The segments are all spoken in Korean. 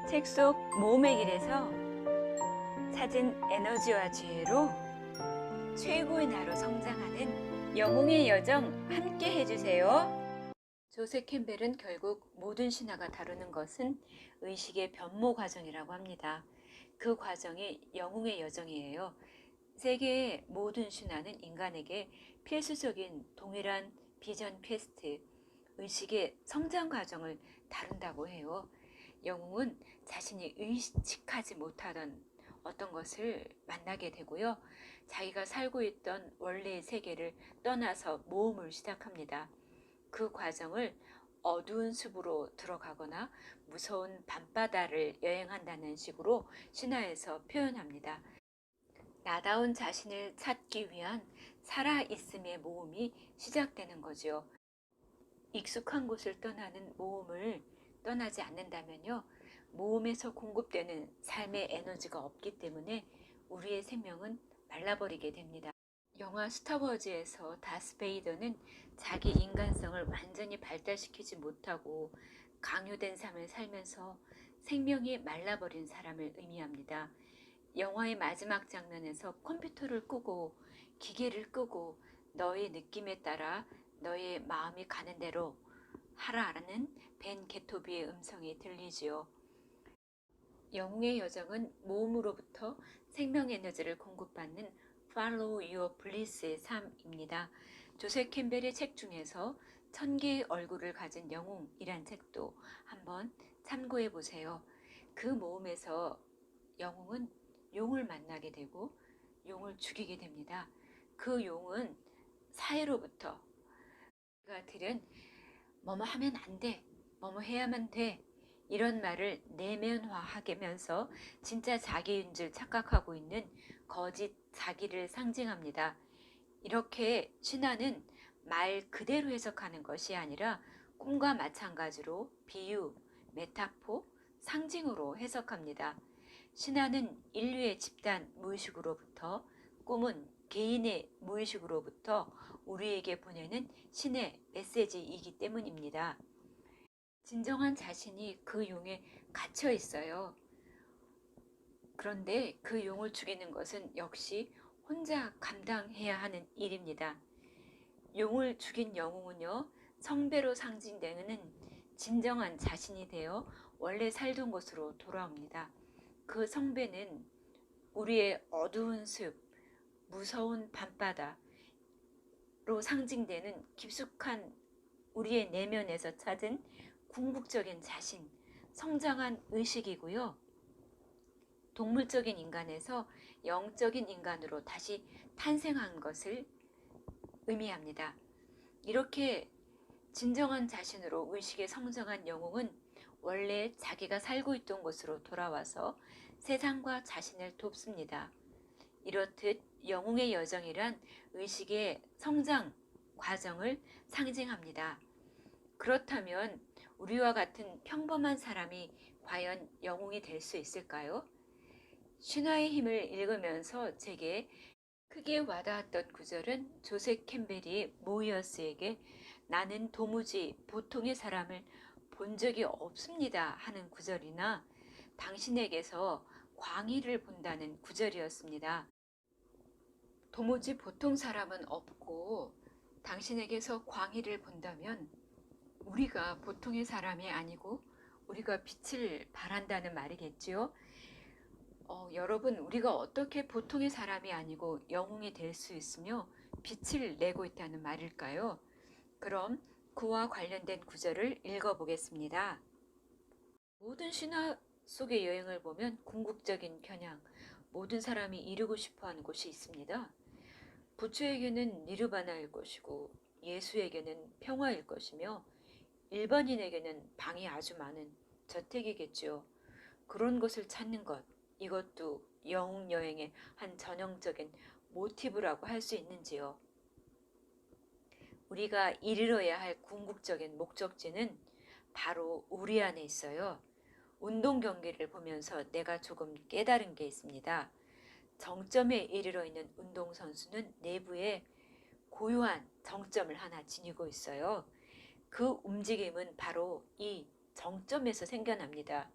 책 속 모험의 길에서 찾은 에너지와 지혜로 최고의 나로 성장하는 영웅의 여정 함께 해주세요. 조세 캠벨은 결국 모든 신화가 다루는 것은 의식의 변모 과정이라고 합니다. 그 과정이 영웅의 여정이에요. 세계의 모든 신화는 인간에게 필수적인 동일한 비전 퀘스트, 의식의 성장 과정을 다룬다고 해요. 영웅은 자신이 의식하지 못하던 어떤 것을 만나게 되고요. 자기가 살고 있던 원래의 세계를 떠나서 모험을 시작합니다. 그 과정을 어두운 숲으로 들어가거나 무서운 밤바다를 여행한다는 식으로 신화에서 표현합니다. 나다운 자신을 찾기 위한 살아있음의 모험이 시작되는 거죠. 익숙한 곳을 떠나는 모험을 떠나지 않는다면요, 모험에서 공급되는 삶의 에너지가 없기 때문에 우리의 생명은 말라버리게 됩니다. 영화 스타워즈에서 다스베이더는 자기 인간성을 완전히 발달시키지 못하고 강요된 삶을 살면서 생명이 말라버린 사람을 의미합니다. 영화의 마지막 장면에서 컴퓨터를 끄고 기계를 끄고 너의 느낌에 따라 너의 마음이 가는 대로 하라라는 벤 게토비의 음성이 들리지요. 영웅의 여정은 모험으로부터 생명 에너지를 공급받는 Follow Your Bliss의 삶입니다. 조셉 캠벨의 책 중에서 1000개의 얼굴을 가진 영웅이란 책도 한번 참고해 보세요. 그 모험에서 영웅은 용을 만나게 되고 용을 죽이게 됩니다. 그 용은 사회로부터 그가 들은 뭐뭐 하면 안 돼, 뭐뭐 해야만 돼, 이런 말을 내면화하면서 진짜 자기인 줄 착각하고 있는 거짓 자기를 상징합니다. 이렇게 신화는 말 그대로 해석하는 것이 아니라 꿈과 마찬가지로 비유, 메타포, 상징으로 해석합니다. 신화는 인류의 집단 무의식으로부터, 꿈은 개인의 무의식으로부터 우리에게 보내는 신의 메시지이기 때문입니다. 진정한 자신이 그 용에 갇혀 있어요. 그런데 그 용을 죽이는 것은 역시 혼자 감당해야 하는 일입니다. 용을 죽인 영웅은요, 성배로 상징되는 진정한 자신이 되어 원래 살던 곳으로 돌아옵니다. 그 성배는 우리의 어두운 숲, 무서운 밤바다로 상징되는 깊숙한 우리의 내면에서 찾은 궁극적인 자신, 성장한 의식이고요. 동물적인 인간에서 영적인 인간으로 다시 탄생한 것을 의미합니다. 이렇게 진정한 자신으로 의식에 성장한 영웅은 원래 자기가 살고 있던 곳으로 돌아와서 세상과 자신을 돕습니다. 이렇듯 영웅의 여정이란 의식의 성장 과정을 상징합니다. 그렇다면 우리와 같은 평범한 사람이 과연 영웅이 될 수 있을까요? 신화의 힘을 읽으면서 제게 크게 와닿았던 구절은 조셉 캠벨이 모이어스에게 나는 도무지 보통의 사람을 본 적이 없습니다 하는 구절이나 당신에게서 광희를 본다는 구절이었습니다. 도무지 보통 사람은 없고 당신에게서 광희를 본다면 우리가 보통의 사람이 아니고 우리가 빛을 발한다는 말이겠지요. 여러분, 우리가 어떻게 보통의 사람이 아니고 영웅이 될 수 있으며 빛을 내고 있다는 말일까요? 그럼 그와 관련된 구절을 읽어보겠습니다. 모든 신화 속의 여행을 보면 궁극적인 겨냥, 모든 사람이 이루고 싶어하는 곳이 있습니다. 부처에게는 니르바나일 것이고 예수에게는 평화일 것이며 일반인에게는 방이 아주 많은 저택이겠지요. 그런 것을 찾는 것, 이것도 영웅 여행의 한 전형적인 모티브라고 할 수 있는지요. 우리가 이르러야 할 궁극적인 목적지는 바로 우리 안에 있어요. 운동 경기를 보면서 내가 조금 깨달은 게 있습니다. 정점에 이르러 있는 운동선수는 내부에 고요한 정점을 하나 지니고 있어요. 그 움직임은 바로 이 정점에서 생겨납니다.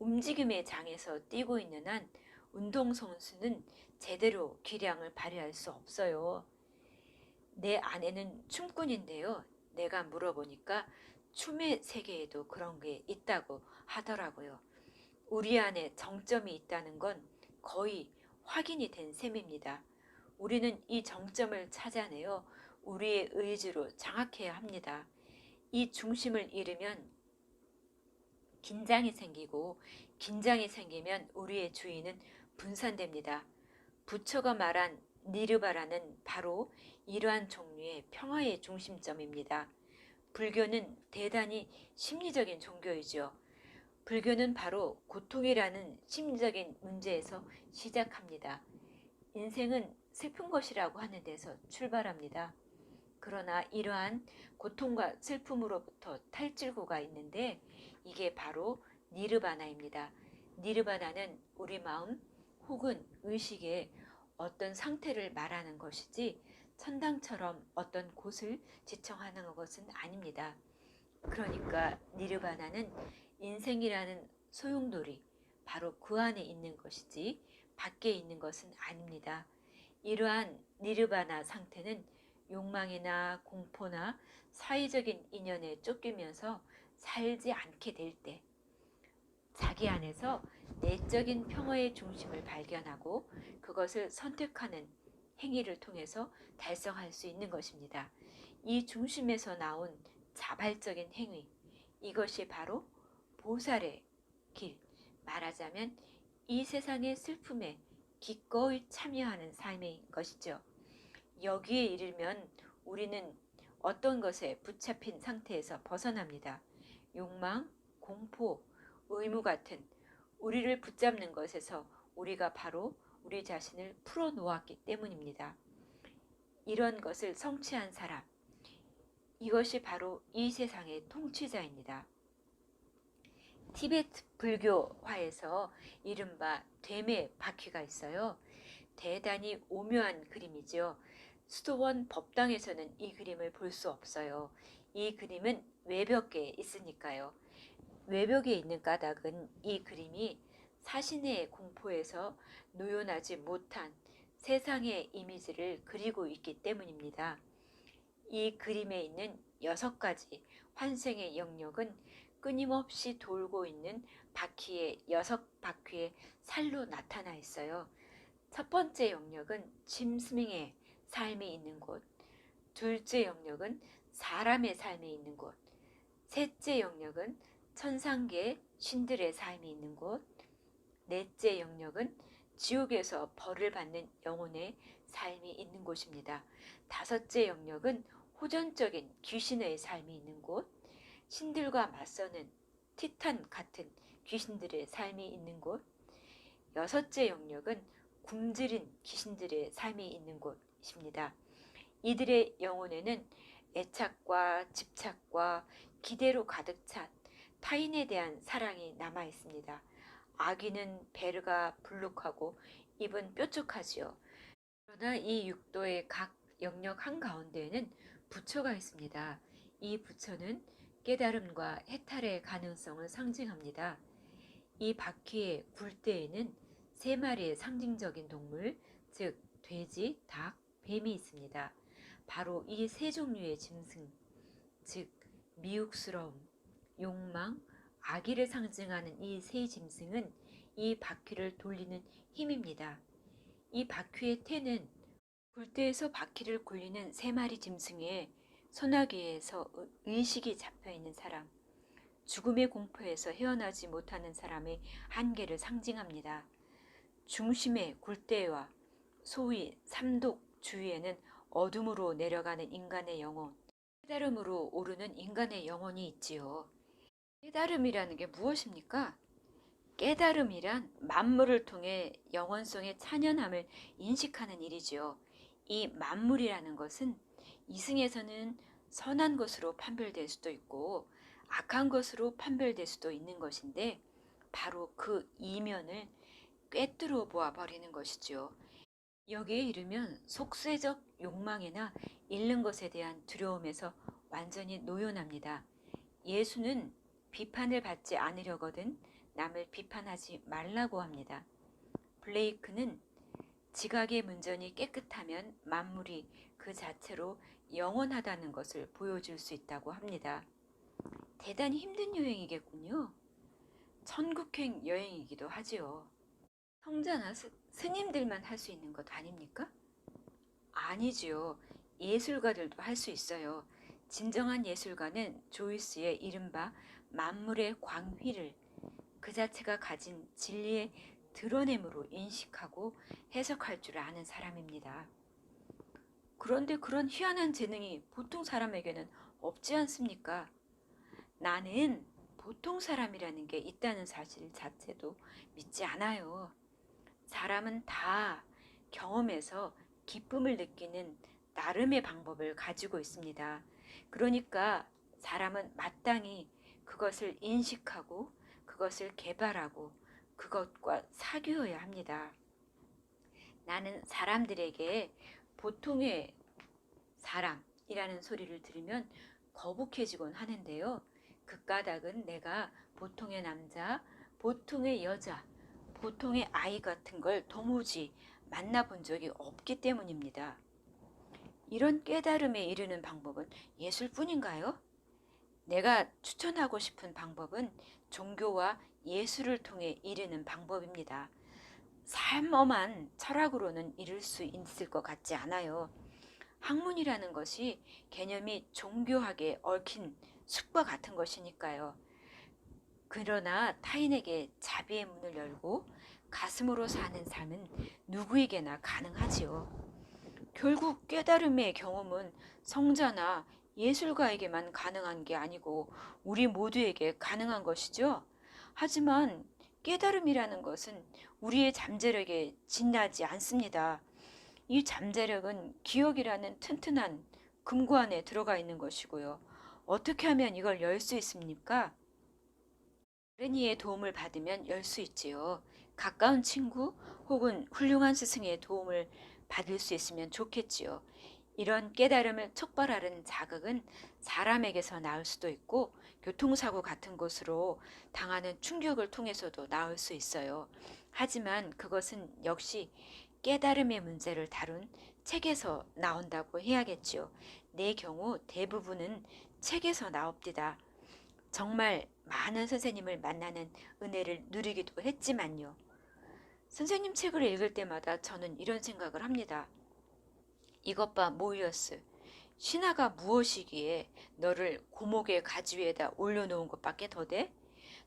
움직임의 장에서 뛰고 있는 한 운동선수는 제대로 기량을 발휘할 수 없어요. 내 아내는 춤꾼인데요. 내가 물어보니까 춤의 세계에도 그런 게 있다고 하더라고요. 우리 안에 정점이 있다는 건 거의 확인이 된 셈입니다. 우리는 이 정점을 찾아내어 우리의 의지로 장악해야 합니다. 이 중심을 잃으면 긴장이 생기고, 긴장이 생기면 우리의 주의는 분산됩니다. 부처가 말한 니르바라는 바로 이러한 종류의 평화의 중심점입니다. 불교는 대단히 심리적인 종교이죠. 불교는 바로 고통이라는 심리적인 문제에서 시작합니다. 인생은 슬픈 것이라고 하는 데서 출발합니다. 그러나 이러한 고통과 슬픔으로부터 탈출구가 있는데, 이게 바로 니르바나입니다. 니르바나는 우리 마음 혹은 의식의 어떤 상태를 말하는 것이지 천당처럼 어떤 곳을 지청하는 것은 아닙니다. 그러니까 니르바나는 인생이라는 소용돌이, 바로 그 안에 있는 것이지 밖에 있는 것은 아닙니다. 이러한 니르바나 상태는 욕망이나 공포나 사회적인 인연에 쫓기면서 살지 않게 될 때, 자기 안에서 내적인 평화의 중심을 발견하고 그것을 선택하는 행위를 통해서 달성할 수 있는 것입니다. 이 중심에서 나온 자발적인 행위, 이것이 바로 보살의 길, 말하자면 이 세상의 슬픔에 기꺼이 참여하는 삶인 것이죠. 여기에 이르면 우리는 어떤 것에 붙잡힌 상태에서 벗어납니다. 욕망, 공포, 의무 같은 우리를 붙잡는 것에서 우리가 바로 우리 자신을 풀어놓았기 때문입니다. 이런 것을 성취한 사람, 이것이 바로 이 세상의 통치자입니다. 티베트 불교화에서 이른바 됨의 바퀴가 있어요. 대단히 오묘한 그림이죠. 수도원 법당에서는 이 그림을 볼 수 없어요. 이 그림은 외벽에 있으니까요. 외벽에 있는 까닭은 이 그림이 사신의 공포에서 노연하지 못한 세상의 이미지를 그리고 있기 때문입니다. 이 그림에 있는 6가지 환생의 영역은 끊임없이 돌고 있는 바퀴의 6바퀴의 살로 나타나 있어요. 첫 번째 영역은 짐승의 삶이 있는 곳, 둘째 영역은 사람의 삶이 있는 곳, 셋째 영역은 천상계 신들의 삶이 있는 곳, 넷째 영역은 지옥에서 벌을 받는 영혼의 삶이 있는 곳입니다. 다섯째 영역은 호전적인 귀신의 삶이 있는 곳, 신들과 맞서는 티탄 같은 귀신들의 삶이 있는 곳, 여섯째 영역은 굶주린 귀신들의 삶이 있는 곳입니다. 이들의 영혼에는 애착과 집착과 기대로 가득 찬 타인에 대한 사랑이 남아 있습니다. 아기는 베르가 불룩하고 입은 뾰족하지요. 그러나 이 육도의 각 영역 한가운데에는 부처가 있습니다. 이 부처는 깨달음과 해탈의 가능성을 상징합니다. 이 바퀴의 굴대에는 3마리의 상징적인 동물, 즉 돼지, 닭, 뱀이 있습니다. 바로 이 3종류의 짐승, 즉 미혹스러움, 욕망, 악의를 상징하는 이 3짐승은 이 바퀴를 돌리는 힘입니다. 이 바퀴의 태는 굴대에서 바퀴를 굴리는 3마리 짐승의 소나기에서 의식이 잡혀있는 사람, 죽음의 공포에서 헤어나지 못하는 사람의 한계를 상징합니다. 중심의 굴대와 소위 삼독 주위에는 어둠으로 내려가는 인간의 영혼, 깨달음으로 오르는 인간의 영혼이 있지요. 깨달음이라는 게 무엇입니까? 깨달음이란 만물을 통해 영원성의 찬연함을 인식하는 일이지요. 이 만물이라는 것은 이승에서는 선한 것으로 판별될 수도 있고 악한 것으로 판별될 수도 있는 것인데, 바로 그 이면을 꿰뚫어 보아 버리는 것이지요. 여기에 이르면 속세적 욕망이나 잃는 것에 대한 두려움에서 완전히 노연합니다. 예수는 비판을 받지 않으려거든 남을 비판하지 말라고 합니다. 블레이크는 지각의 문전이 깨끗하면 만물이 그 자체로 영원하다는 것을 보여줄 수 있다고 합니다. 대단히 힘든 여행이겠군요. 천국행 여행이기도 하지요. 성자나 스님들만 할 수 있는 것 아닙니까? 아니지요. 예술가들도 할 수 있어요. 진정한 예술가는 조이스의 이른바 만물의 광휘를 그 자체가 가진 진리의 드러냄으로 인식하고 해석할 줄 아는 사람입니다. 그런데 그런 희한한 재능이 보통 사람에게는 없지 않습니까? 나는 보통 사람이라는 게 있다는 사실 자체도 믿지 않아요. 사람은 다 경험에서 기쁨을 느끼는 나름의 방법을 가지고 있습니다. 그러니까 사람은 마땅히 그것을 인식하고 그것을 개발하고 그것과 사귀어야 합니다. 나는 사람들에게 보통의 사람이라는 소리를 들으면 거북해지곤 하는데요. 그 까닭은 내가 보통의 남자, 보통의 여자, 보통의 아이 같은 걸 도무지 만나본 적이 없기 때문입니다. 이런 깨달음에 이르는 방법은 예술뿐인가요? 내가 추천하고 싶은 방법은 종교와 예술을 통해 이르는 방법입니다. 삶엄한 철학으로는 이룰 수 있을 것 같지 않아요. 학문이라는 것이 개념이 종교하게 얽힌 숲과 같은 것이니까요. 그러나 타인에게 자비의 문을 열고 가슴으로 사는 삶은 누구에게나 가능하지요. 결국 깨달음의 경험은 성자나 예술가에게만 가능한 게 아니고 우리 모두에게 가능한 것이죠. 하지만 깨달음이라는 것은 우리의 잠재력에 지나지 않습니다. 이 잠재력은 기억이라는 튼튼한 금고 안에 들어가 있는 것이고요. 어떻게 하면 이걸 열 수 있습니까? 다른 이의 도움을 받으면 열 수 있지요. 가까운 친구 혹은 훌륭한 스승의 도움을 받을 수 있으면 좋겠지요. 이런 깨달음을 촉발하는 자극은 사람에게서 나올 수도 있고 교통사고 같은 것으로 당하는 충격을 통해서도 나올 수 있어요. 하지만 그것은 역시 깨달음의 문제를 다룬 책에서 나온다고 해야겠지요. 내 경우 대부분은 책에서 나옵니다. 정말 많은 선생님을 만나는 은혜를 누리기도 했지만요. 선생님 책을 읽을 때마다 저는 이런 생각을 합니다. 이것 봐, 모이어스. 신하가 무엇이기에 너를 고목의 가지 위에다 올려놓은 것밖에 더 돼?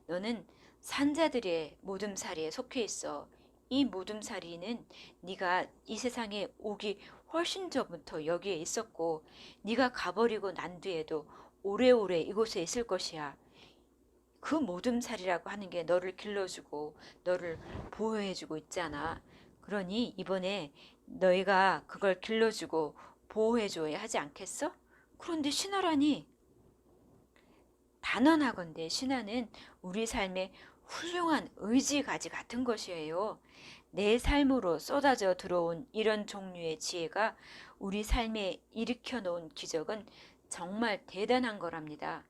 너는 산자들의 모둠사리에 속해 있어. 이 모둠사리는 네가 이 세상에 오기 훨씬 전부터 여기에 있었고 네가 가버리고 난 뒤에도 오래오래 이곳에 있을 것이야. 그 모둠살이라고 하는 게 너를 길러주고 너를 보호해주고 있잖아. 그러니 이번에 너희가 그걸 길러주고 보호해줘야 하지 않겠어? 그런데 신하라니. 단언하건대 신하는 우리 삶의 훌륭한 의지가지 같은 것이에요. 내 삶으로 쏟아져 들어온 이런 종류의 지혜가 우리 삶에 일으켜 놓은 기적은 정말 대단한 거랍니다.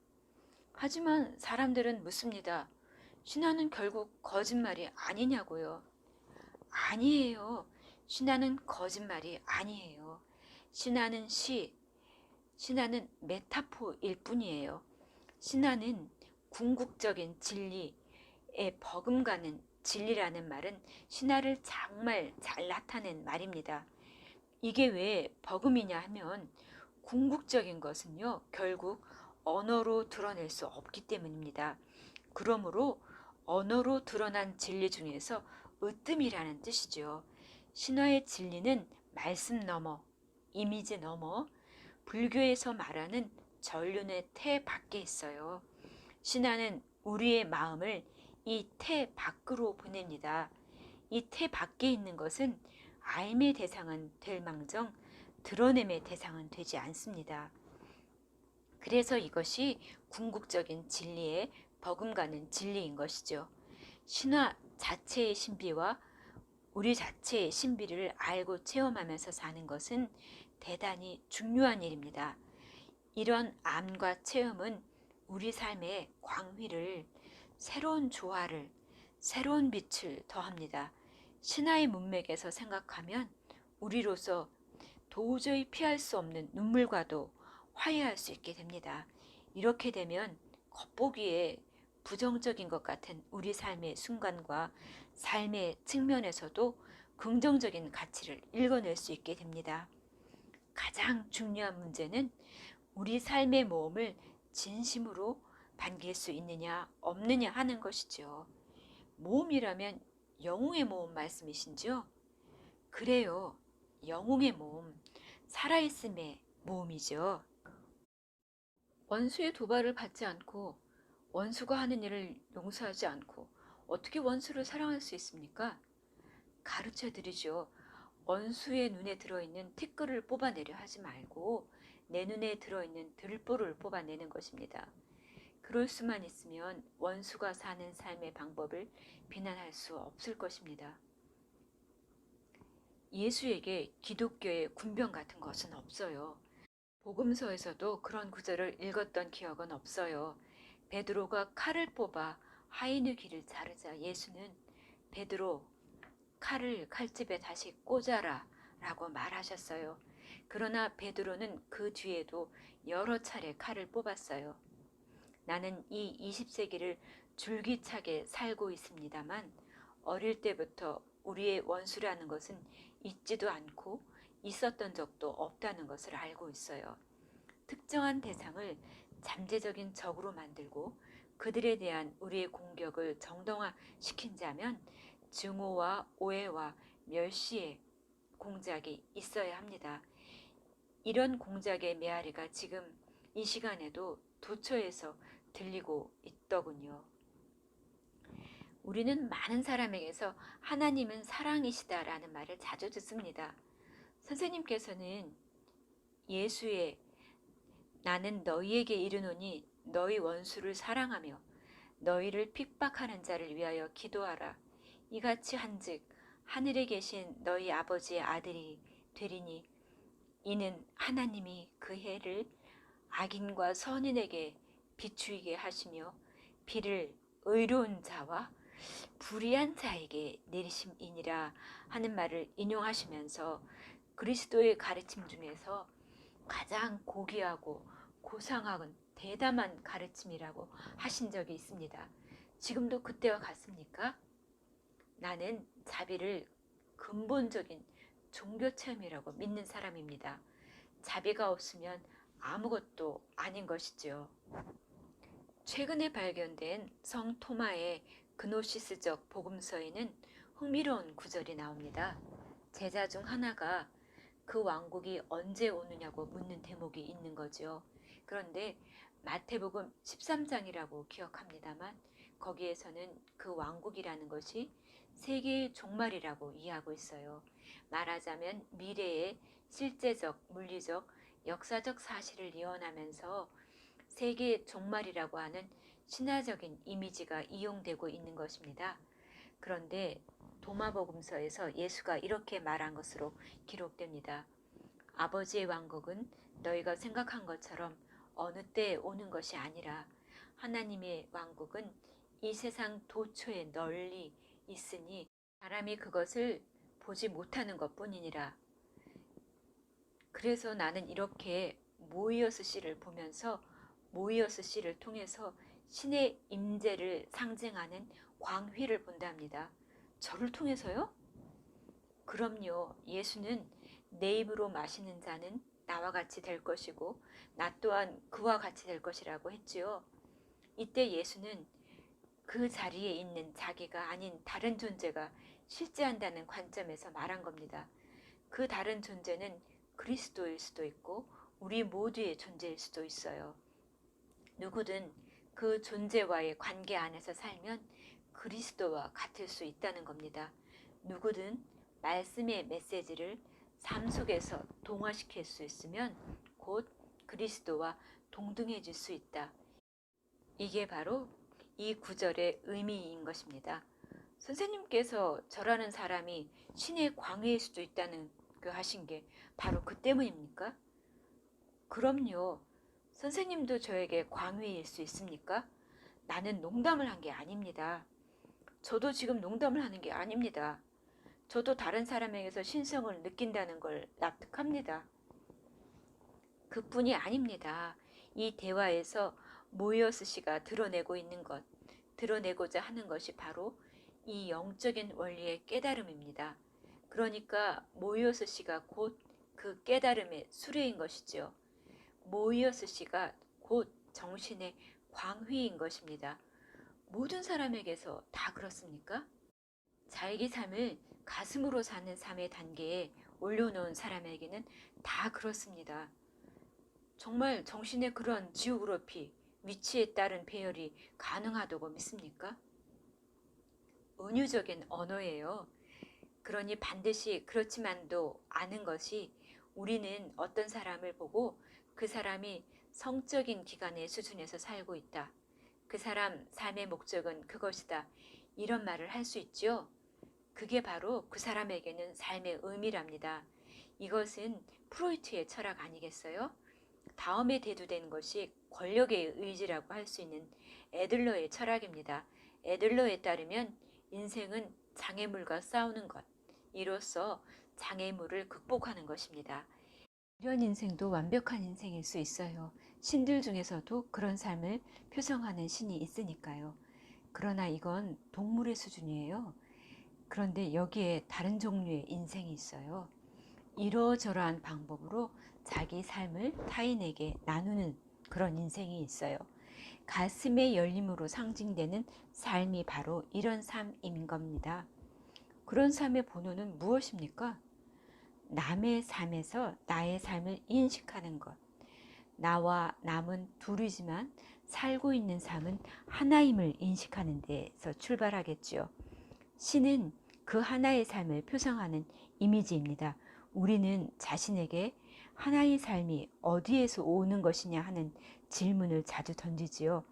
하지만 사람들은 묻습니다. 신화는 결국 거짓말이 아니냐고요. 아니에요. 신화는 거짓말이 아니에요. 신화는 신화는 메타포일 뿐이에요. 신화는 궁극적인 진리에 버금가는 진리라는 말은 신화를 정말 잘 나타낸 말입니다. 이게 왜 버금이냐 하면 궁극적인 것은요, 결국 언어로 드러낼 수 없기 때문입니다. 그러므로 언어로 드러난 진리 중에서 으뜸이라는 뜻이죠. 신화의 진리는 말씀 넘어, 이미지 넘어 불교에서 말하는 전륜의 태 밖에 있어요. 신화는 우리의 마음을 이 태 밖으로 보냅니다. 이 태 밖에 있는 것은 알의 대상은 될 망정 드러냄의 대상은 되지 않습니다. 그래서 이것이 궁극적인 진리에 버금가는 진리인 것이죠. 신화 자체의 신비와 우리 자체의 신비를 알고 체험하면서 사는 것은 대단히 중요한 일입니다. 이런 암과 체험은 우리 삶의 광휘를, 새로운 조화를, 새로운 빛을 더합니다. 신화의 문맥에서 생각하면 우리로서 도저히 피할 수 없는 눈물과도 화해할 수 있게 됩니다. 이렇게 되면 겉보기에 부정적인 것 같은 우리 삶의 순간과 삶의 측면에서도 긍정적인 가치를 읽어낼 수 있게 됩니다. 가장 중요한 문제는 우리 삶의 모험을 진심으로 반길 수 있느냐 없느냐 하는 것이죠. 모험이라면 영웅의 모험 말씀이신지요? 그래요. 영웅의 모험, 살아있음의 모험이죠. 원수의 도발을 받지 않고 원수가 하는 일을 용서하지 않고 어떻게 원수를 사랑할 수 있습니까? 가르쳐 드리죠. 원수의 눈에 들어있는 티끌을 뽑아내려 하지 말고 내 눈에 들어있는 들보를 뽑아내는 것입니다. 그럴 수만 있으면 원수가 사는 삶의 방법을 비난할 수 없을 것입니다. 예수에게 기독교의 군병 같은 것은 없어요. 복음서에서도 그런 구절을 읽었던 기억은 없어요. 베드로가 칼을 뽑아 하인의 귀를 자르자 예수는 베드로 칼을 칼집에 다시 꽂아라 라고 말하셨어요. 그러나 베드로는 그 뒤에도 여러 차례 칼을 뽑았어요. 나는 이 20세기를 줄기차게 살고 있습니다만 어릴 때부터 우리의 원수라는 것은 있지도 않고 있었던 적도 없다는 것을 알고 있어요. 특정한 대상을 잠재적인 적으로 만들고 그들에 대한 우리의 공격을 정당화시킨 자면 증오와 오해와 멸시의 공작이 있어야 합니다. 이런 공작의 메아리가 지금 이 시간에도 도처에서 들리고 있더군요. 우리는 많은 사람에게서 하나님은 사랑이시다라는 말을 자주 듣습니다. 선생님께서는 예수의 나는 너희에게 이르노니 너희 원수를 사랑하며 너희를 핍박하는 자를 위하여 기도하라. 이같이 한즉 하늘에 계신 너희 아버지의 아들이 되리니 이는 하나님이 그 해를 악인과 선인에게 비추이게 하시며 비를 의로운 자와 불의한 자에게 내리심이니라 하는 말을 인용하시면서 그리스도의 가르침 중에서 가장 고귀하고 고상한 대담한 가르침이라고 하신 적이 있습니다. 지금도 그때와 같습니까? 나는 자비를 근본적인 종교 체험이라고 믿는 사람입니다. 자비가 없으면 아무것도 아닌 것이죠. 최근에 발견된 성 토마의 그노시스적 복음서에는 흥미로운 구절이 나옵니다. 제자 중 하나가 그 왕국이 언제 오느냐고 묻는 대목이 있는 거죠. 그런데 마태복음 13장이라고 기억합니다만 거기에서는 그 왕국이라는 것이 세계의 종말이라고 이해하고 있어요. 말하자면 미래의 실제적, 물리적, 역사적 사실을 예언하면서 세계의 종말이라고 하는 신화적인 이미지가 이용되고 있는 것입니다. 그런데 도마복음서에서 예수가 이렇게 말한 것으로 기록됩니다. 아버지의 왕국은 너희가 생각한 것처럼 어느 때에 오는 것이 아니라 하나님의 왕국은 이 세상 도처에 널리 있으니 사람이 그것을 보지 못하는 것뿐이니라. 그래서 나는 이렇게 모이어스 씨를 보면서 모이어스 씨를 통해서 신의 임재를 상징하는 광휘를 본답니다. 저를 통해서요? 그럼요. 예수는 내 입으로 마시는 자는 나와 같이 될 것이고 나 또한 그와 같이 될 것이라고 했지요. 이때 예수는 그 자리에 있는 자기가 아닌 다른 존재가 실제한다는 관점에서 말한 겁니다. 그 다른 존재는 그리스도일 수도 있고 우리 모두의 존재일 수도 있어요. 누구든 그 존재와의 관계 안에서 살면 그리스도와 같을 수 있다는 겁니다. 누구든 말씀의 메시지를 삶 속에서 동화시킬 수 있으면 곧 그리스도와 동등해질 수 있다. 이게 바로 이 구절의 의미인 것입니다. 선생님께서 저라는 사람이 신의 광해일 수도 있다는 그 하신 게 바로 그 때문입니까? 그럼요. 선생님도 저에게 광해일 수 있습니까? 나는 농담을 한 게 아닙니다. 저도 지금 농담을 하는 게 아닙니다. 저도 다른 사람에게서 신성을 느낀다는 걸 납득합니다. 그뿐이 아닙니다. 이 대화에서 모이어스 씨가 드러내고 있는 것, 드러내고자 하는 것이 바로 이 영적인 원리의 깨달음입니다. 그러니까 모이어스 씨가 곧 그 깨달음의 수레인 것이지요. 모이어스 씨가 곧 정신의 광휘인 것입니다. 모든 사람에게서 다 그렇습니까? 자기 삶을 가슴으로 사는 삶의 단계에 올려놓은 사람에게는 다 그렇습니다. 정말 정신의 그런 지오그래피, 위치에 따른 배열이 가능하다고 믿습니까? 은유적인 언어예요. 그러니 반드시 그렇지만도 아는 것이 우리는 어떤 사람을 보고 그 사람이 성적인 기관의 수준에서 살고 있다. 그 사람 삶의 목적은 그것이다. 이런 말을 할 수 있죠. 그게 바로 그 사람에게는 삶의 의미랍니다. 이것은 프로이트의 철학 아니겠어요? 다음에 대두된 것이 권력의 의지라고 할 수 있는 애들러의 철학입니다. 애들러에 따르면 인생은 장애물과 싸우는 것, 이로써 장애물을 극복하는 것입니다. 이런 인생도 완벽한 인생일 수 있어요. 신들 중에서도 그런 삶을 표성하는 신이 있으니까요. 그러나 이건 동물의 수준이에요. 그런데 여기에 다른 종류의 인생이 있어요. 이러저러한 방법으로 자기 삶을 타인에게 나누는 그런 인생이 있어요. 가슴의 열림으로 상징되는 삶이 바로 이런 삶인 겁니다. 그런 삶의 본원은 무엇입니까? 남의 삶에서 나의 삶을 인식하는 것. 나와 남은 둘이지만 살고 있는 삶은 하나임을 인식하는 데서 출발하겠지요. 신은 그 하나의 삶을 표상하는 이미지입니다. 우리는 자신에게 하나의 삶이 어디에서 오는 것이냐 하는 질문을 자주 던지지요.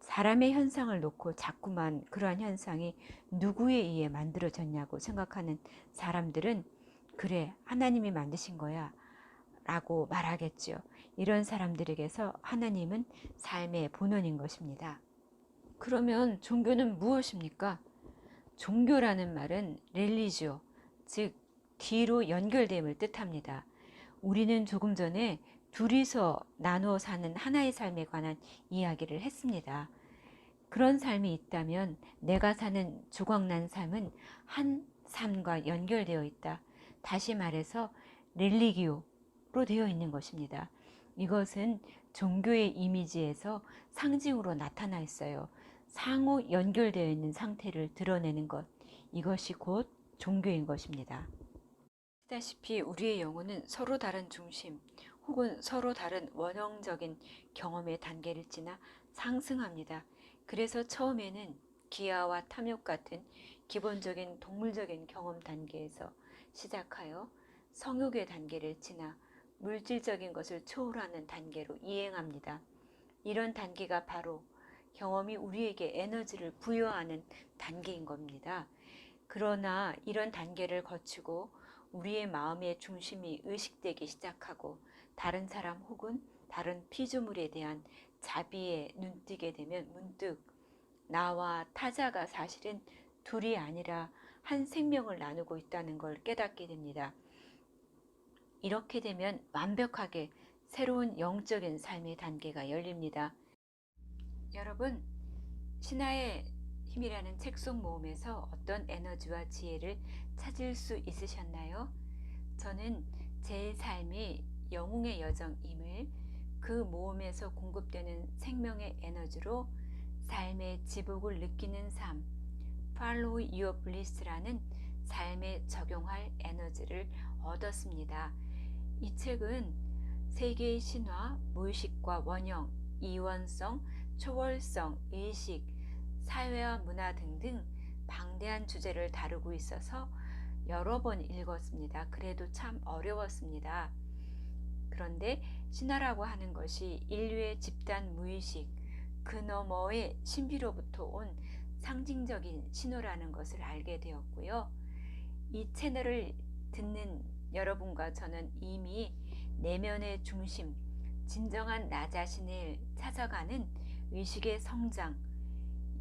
사람의 현상을 놓고 자꾸만 그러한 현상이 누구에 의해 만들어졌냐고 생각하는 사람들은 그래, 하나님이 만드신 거야 라고 말하겠지요. 이런 사람들에게서 하나님은 삶의 본원인 것입니다. 그러면 종교는 무엇입니까? 종교라는 말은 렐리지오, 즉 뒤로 연결됨을 뜻합니다. 우리는 조금 전에 둘이서 나누어 사는 하나의 삶에 관한 이야기를 했습니다. 그런 삶이 있다면 내가 사는 조각난 삶은 한 삶과 연결되어 있다. 다시 말해서 렐리기오로 되어 있는 것입니다. 이것은 종교의 이미지에서 상징으로 나타나 있어요. 상호 연결되어 있는 상태를 드러내는 것, 이것이 곧 종교인 것입니다. 아시다시피 우리의 영혼은 서로 다른 중심 혹은 서로 다른 원형적인 경험의 단계를 지나 상승합니다. 그래서 처음에는 기아와 탐욕 같은 기본적인 동물적인 경험 단계에서 시작하여 성욕의 단계를 지나 물질적인 것을 초월하는 단계로 이행합니다. 이런 단계가 바로 경험이 우리에게 에너지를 부여하는 단계인 겁니다. 그러나 이런 단계를 거치고 우리의 마음의 중심이 의식되기 시작하고 다른 사람 혹은 다른 피조물에 대한 자비에 눈뜨게 되면 문득 나와 타자가 사실은 둘이 아니라 한 생명을 나누고 있다는 걸 깨닫게 됩니다. 이렇게 되면 완벽하게 새로운 영적인 삶의 단계가 열립니다. 여러분, 신화의 힘이라는 책 속 모험에서 어떤 에너지와 지혜를 찾을 수 있으셨나요? 저는 제 삶이 영웅의 여정임을 그 모험에서 공급되는 생명의 에너지로 삶의 지복을 느끼는 삶, Follow Your Bliss라는 삶에 적용할 에너지를 얻었습니다. 이 책은 세계의 신화, 무의식과 원형, 이원성, 초월성, 의식, 사회와 문화 등등 방대한 주제를 다루고 있어서 여러 번 읽었습니다. 그래도 참 어려웠습니다. 그런데 신화라고 하는 것이 인류의 집단 무의식, 그 너머의 신비로부터 온 상징적인 신호라는 것을 알게 되었고요. 이 채널을 듣는 여러분과 저는 이미 내면의 중심, 진정한 나 자신을 찾아가는 의식의 성장,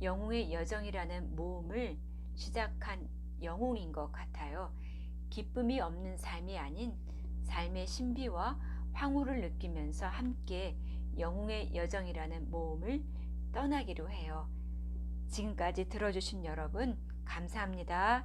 영웅의 여정이라는 모험을 시작한 영웅인 것 같아요. 기쁨이 없는 삶이 아닌 삶의 신비와 황홀을 느끼면서 함께 영웅의 여정이라는 모험을 떠나기로 해요. 지금까지 들어주신 여러분 감사합니다.